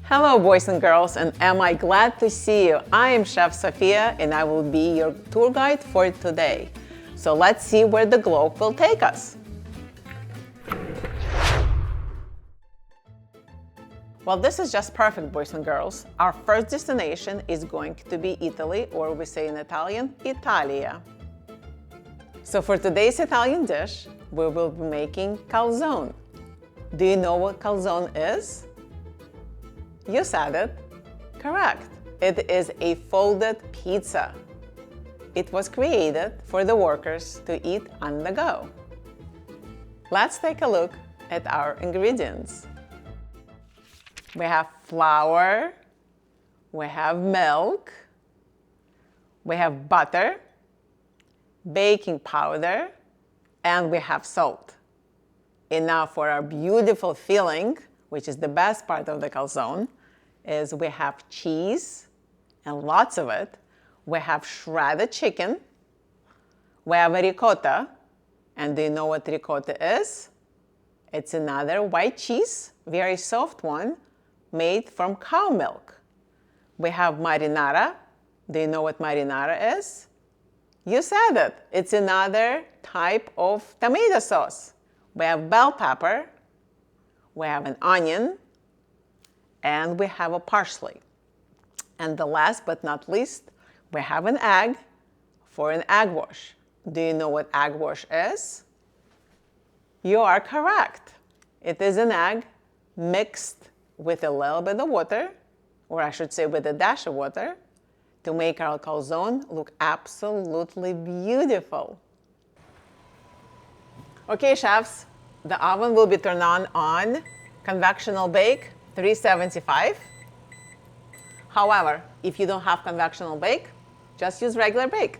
Hello boys and girls, and am I glad to see you. I am Chef Sofya and I will be your tour guide for today. So let's see where the globe will take us. Well, this is just perfect, boys and girls. Our first destination is going to be Italy, or we say in Italian, Italia. So for today's Italian dish, we will be making calzone. Do you know what calzone is? You said it. Correct. It is a folded pizza. It was created for the workers to eat on the go. Let's take a look at our ingredients. We have flour, we have milk, we have butter, baking powder, and we have salt. And now for our beautiful filling, which is the best part of the calzone, is we have cheese, and lots of it. We have shredded chicken. We have a ricotta. And do you know what ricotta is? It's another white cheese, very soft one, made from cow milk. We have marinara. Do you know what marinara is? You said it. It's another type of tomato sauce. We have bell pepper. We have an onion, and we have a parsley. And the last but not least, we have an egg for an egg wash. Do you know what egg wash is? You are correct. It is an egg mixed with a little bit of water, or I should say with a dash of water, to make our calzone look absolutely beautiful. Okay, chefs, the oven will be turned on convectional bake 375. However, if you don't have convectional bake, just use regular bake.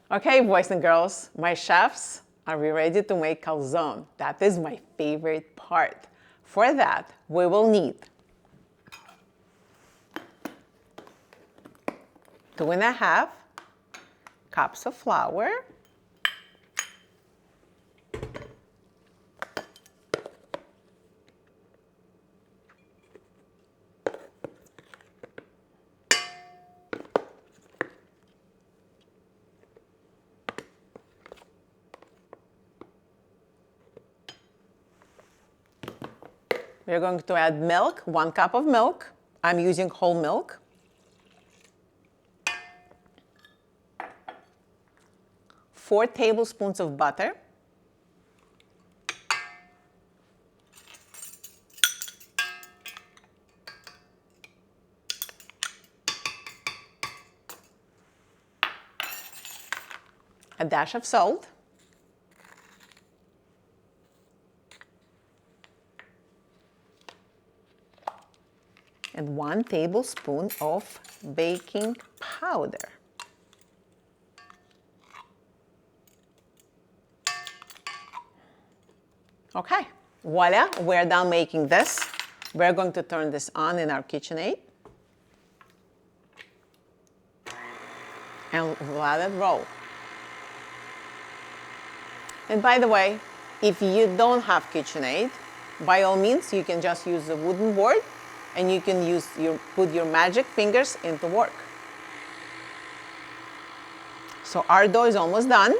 Okay, boys and girls, my chefs, are we ready to make calzone? That is my favorite part. For that, we will need 2.5 cups of flour, we're going to add milk, 1 cup of milk. I'm using whole milk. Four tablespoons of butter. A dash of salt. And 1 tablespoon of baking powder. Okay, voila, we're done making this. We're going to turn this on in our KitchenAid and let it roll. And by the way, if you don't have KitchenAid, by all means, you can just use the wooden board and you can put your magic fingers into work. So our dough is almost done.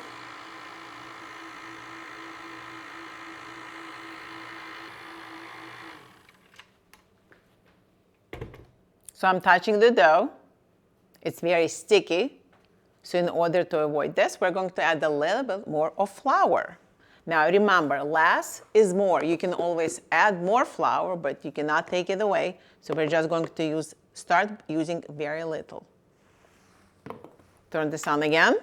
So I'm touching the dough. It's very sticky. So in order to avoid this, we're going to add a little bit more of flour. Now remember, less is more. You can always add more flour, but you cannot take it away. So we're just going to start using very little. Turn this on again.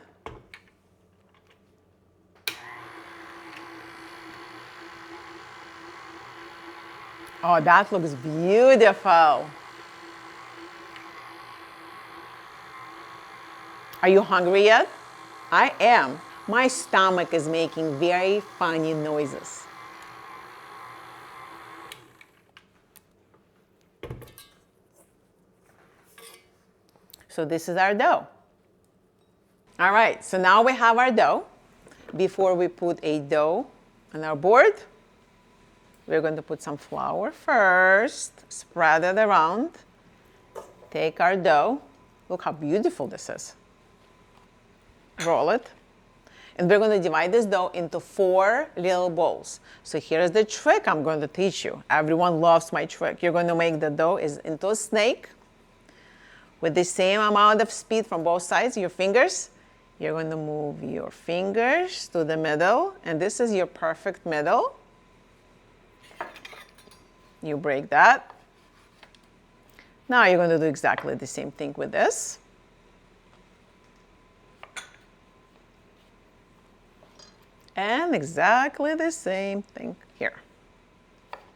Oh, that looks beautiful. Are you hungry yet? I am. My stomach is making very funny noises. So this is our dough. All right, so now we have our dough. Before we put a dough on our board, We're going to put some flour first, spread it around, take our dough. Look how beautiful this is. Roll it. And we're going to divide this dough into 4 little balls. So here's the trick I'm going to teach you. Everyone loves my trick. You're going to make the dough into a snake with the same amount of speed from both sides, your fingers. You're going to move your fingers to the middle, and this is your perfect middle. You break that. Now you're going to do exactly the same thing with this. And exactly the same thing here.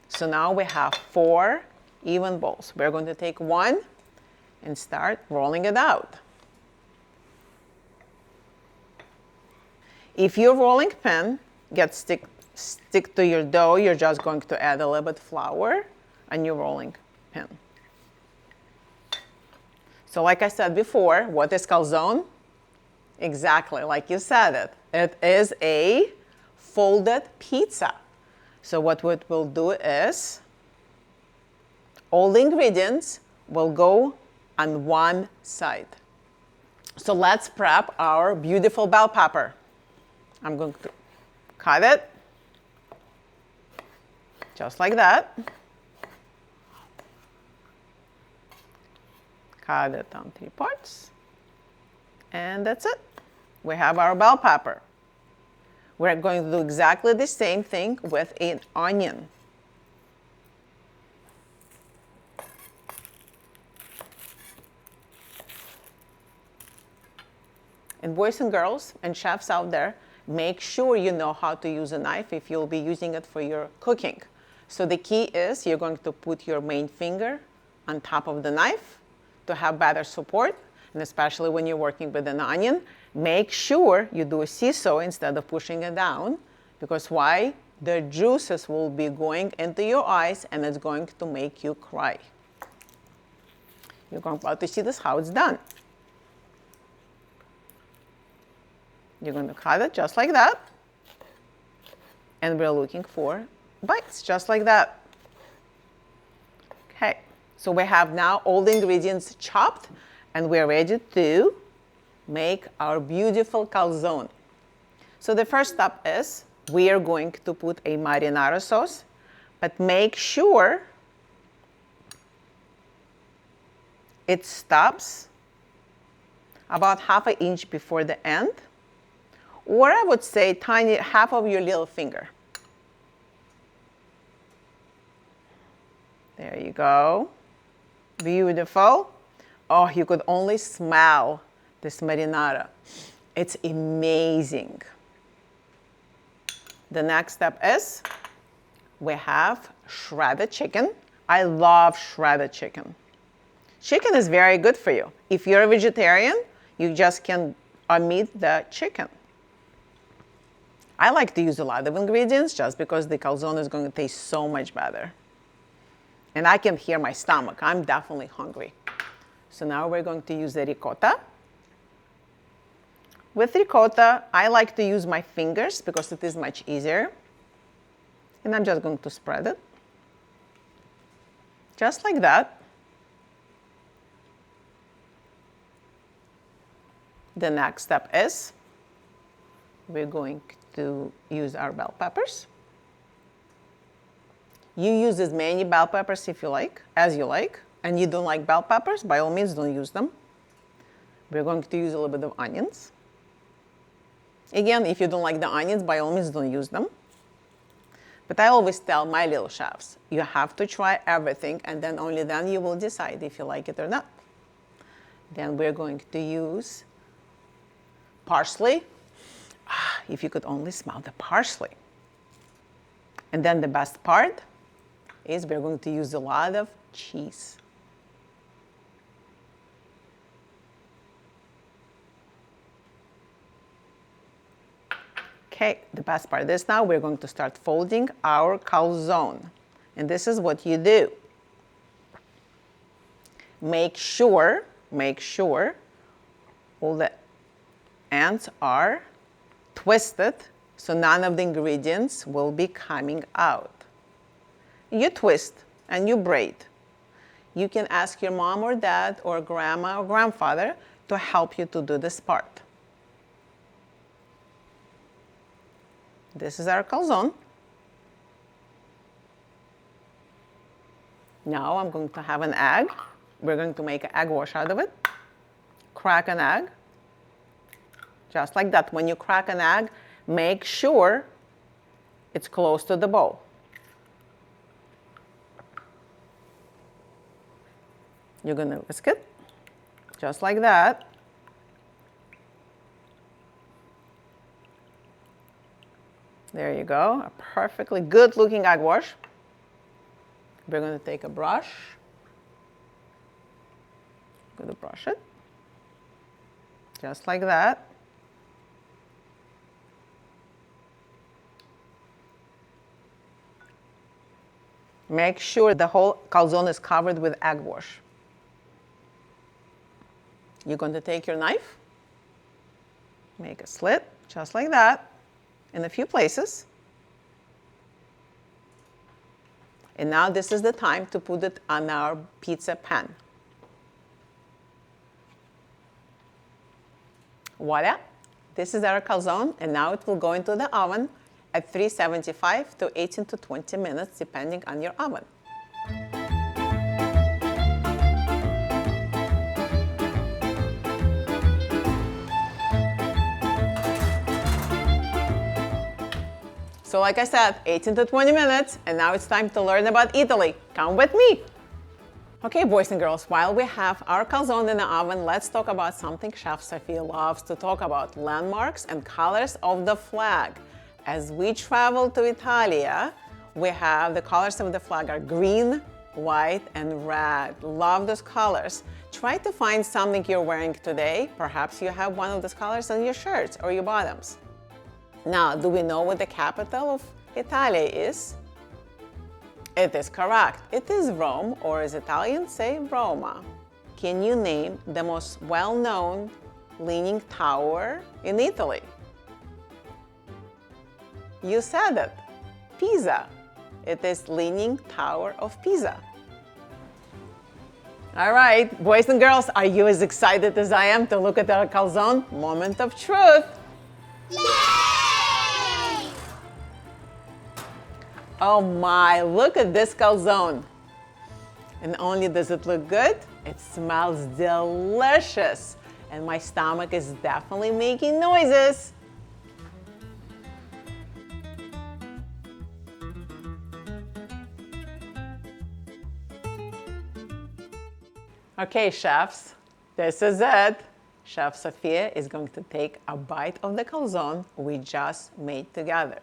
So now we have 4 even balls. We're going to take one and start rolling it out. If your rolling pin gets stick to your dough, you're just going to add a little bit of flour on your rolling pin. So like I said before, what is calzone? Exactly like you said it. It is a folded pizza. So what we'll do is all the ingredients will go on one side. So let's prep our beautiful bell pepper. I'm going to cut it just like that. Cut it on 3 parts. And that's it. We have our bell pepper. We're going to do exactly the same thing with an onion. And boys and girls and chefs out there, make sure you know how to use a knife if you'll be using it for your cooking. So the key is you're going to put your main finger on top of the knife to have better support. And especially when you're working with an onion, make sure you do a seesaw instead of pushing it down. Because why? The juices will be going into your eyes and it's going to make you cry. You're about to see this, how it's done. You're going to cut it just like that. And we're looking for bites, just like that. Okay, so we have now all the ingredients chopped and we're ready to make our beautiful calzone. So the first step is we are going to put a marinara sauce, but make sure it stops about ½ an inch before the end, or I would say tiny, half of your little finger. There you go. Beautiful. Oh, you could only smell this marinara. It's amazing. The next step is we have shredded chicken. I love shredded chicken. Chicken is very good for you. If you're a vegetarian, you just can omit the chicken. I like to use a lot of ingredients just because the calzone is going to taste so much better. And I can hear my stomach. I'm definitely hungry. So now we're going to use the ricotta. With ricotta, I like to use my fingers because it is much easier. And I'm just going to spread it. Just like that. The next step is we're going to use our bell peppers. You use as many bell peppers if you like, as you like. And you don't like bell peppers, by all means, don't use them. We're going to use a little bit of onions. Again, if you don't like the onions, by all means, don't use them. But I always tell my little chefs, you have to try everything, and then only then you will decide if you like it or not. Then we're going to use parsley. If you could only smell the parsley. And then the best part is we're going to use a lot of cheese. Okay, the best part is now we're going to start folding our calzone. And this is what you do. Make sure all the ends are twisted so none of the ingredients will be coming out. you twist and you braid. You can ask your mom or dad or grandma or grandfather to help you to do this part. This is our calzone. Now I'm going to have an egg. We're going to make an egg wash out of it. Crack an egg. Just like that. When you crack an egg, make sure it's close to the bowl. You're going to whisk it, just like that. There you go, a perfectly good looking egg wash. We're going to take a brush. Going to brush it, just like that. Make sure the whole calzone is covered with egg wash. You're going to take your knife, make a slit, just like that, in a few places. And now this is the time to put it on our pizza pan. Voila! This is our calzone, and now it will go into the oven at 375 to 18 to 20 minutes, depending on your oven. So like I said, 18 to 20 minutes, and now it's time to learn about Italy. Come with me. Okay, boys and girls, while we have our calzone in the oven, let's talk about something Chef Sofya loves to talk about, landmarks and colors of the flag. As we travel to Italia, we have the colors of the flag are green, white, and red. Love those colors. Try to find something you're wearing today. Perhaps you have one of those colors on your shirts or your bottoms. Now, do we know what the capital of Italy is? It is correct. It is Rome, or as Italians say, Roma. Can you name the most well-known leaning tower in Italy? You said it. Pisa. It is Leaning Tower of Pisa. All right, boys and girls, are you as excited as I am to look at our calzone? Moment of truth. Yay! Oh my, look at this calzone. And not only does it look good, it smells delicious. And my stomach is definitely making noises. Okay, chefs, this is it. Chef Sofya is going to take a bite of the calzone we just made together.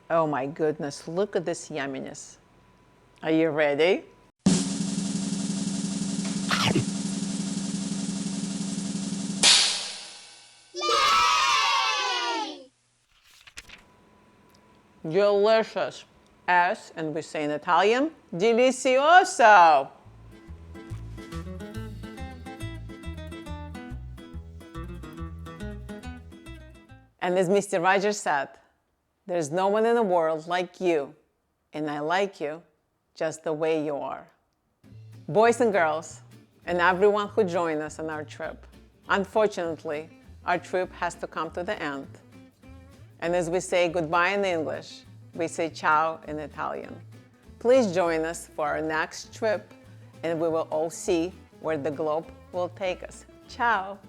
Oh my goodness, look at this yumminess. Are you ready? Yay! Delicious. As, and we say in Italian, delicioso. And as Mr. Rogers said, there's no one in the world like you, and I like you just the way you are. Boys and girls, and everyone who joined us on our trip, unfortunately, our trip has to come to the end. And as we say goodbye in English, we say ciao in Italian. Please join us for our next trip, and we will all see where the globe will take us. Ciao!